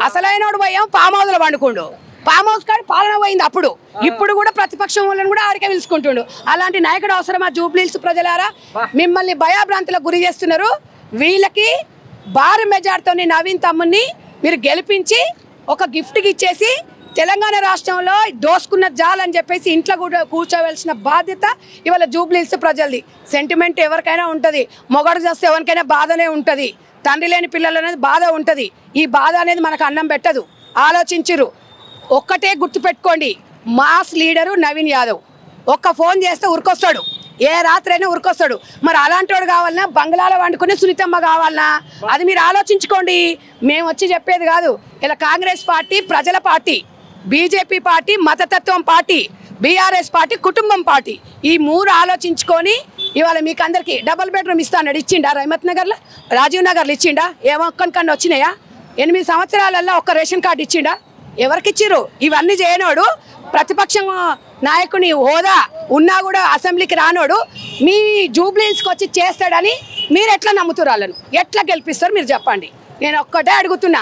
అసలైనోడు పోయాం ఫామ్ హౌస్లో పండుకుండు. Farm house కాడ పాలన పోయింది అప్పుడు. ఇప్పుడు కూడా ప్రతిపక్షం వాళ్ళని కూడా ఆడికే పిలుచుకుంటుండు. అలాంటి నాయకుడు అవసరమా? జూబ్లీహిల్స్ ప్రజలారా, మిమ్మల్ని భయాభ్రాంతులకు గురి చేస్తున్నారు. వీళ్ళకి భారీ మెజార్టీతో నవీన్ తమ్ముని మీరు గెలిపించి ఒక గిఫ్ట్కి ఇచ్చేసి తెలంగాణ రాష్ట్రంలో దోసుకున్న జాలని చెప్పేసి ఇంట్లో కూడా కూర్చోవలసిన బాధ్యత ఇవాళ జూబ్లీహిల్స్ ప్రజలది. సెంటిమెంట్ ఎవరికైనా ఉంటుంది, మొగడు చేస్తే ఎవరికైనా బాధనే ఉంటుంది, తండ్రి లేని పిల్లలు అనేది బాధ ఉంటుంది. ఈ బాధ అనేది మనకు అన్నం పెట్టదు. ఆలోచించరు. ఒక్కటే గుర్తుపెట్టుకోండి, మాస్ లీడరు నవీన్ యాదవ్. ఒక్క ఫోన్ చేస్తే ఉరికొస్తాడు, ఏ రాత్రి అయినా ఉరికొస్తాడు. మరి అలాంటి వాడు కావాలన్నా, బంగ్లాలో వండుకునే సునీతమ్మ కావాలన్నా, అది మీరు ఆలోచించుకోండి. మేము వచ్చి చెప్పేది కాదు. ఇలా కాంగ్రెస్ పార్టీ ప్రజల పార్టీ, బీజేపీ పార్టీ మతతత్వం పార్టీ, బీఆర్ఎస్ పార్టీ కుటుంబం పార్టీ. ఈ మూడు ఆలోచించుకొని ఇవాళ మీకు అందరికీ డబుల్ బెడ్రూమ్ ఇస్తాడు. ఇచ్చిండా? రహమత్ నగర్లో, రాజీవ్ నగర్లో ఇచ్చిండా? ఏమొక్కనికన్నా వచ్చినాయా? 8 సంవత్సరాలలో ఒక్క రేషన్ కార్డు ఇచ్చిండా? ఎవరికి ఇచ్చిర్రు? ఇవన్నీ చేయనోడు, ప్రతిపక్షం నాయకుని హోదా ఉన్నా కూడా అసెంబ్లీకి రానోడు మీ జూబ్లీహిల్స్కి వచ్చి చేస్తాడని మీరు ఎట్లా నమ్ముతున్నారు? వాళ్ళను ఎట్లా గెలిపిస్తారు మీరు చెప్పండి. నేను ఒక్కటే అడుగుతున్నా.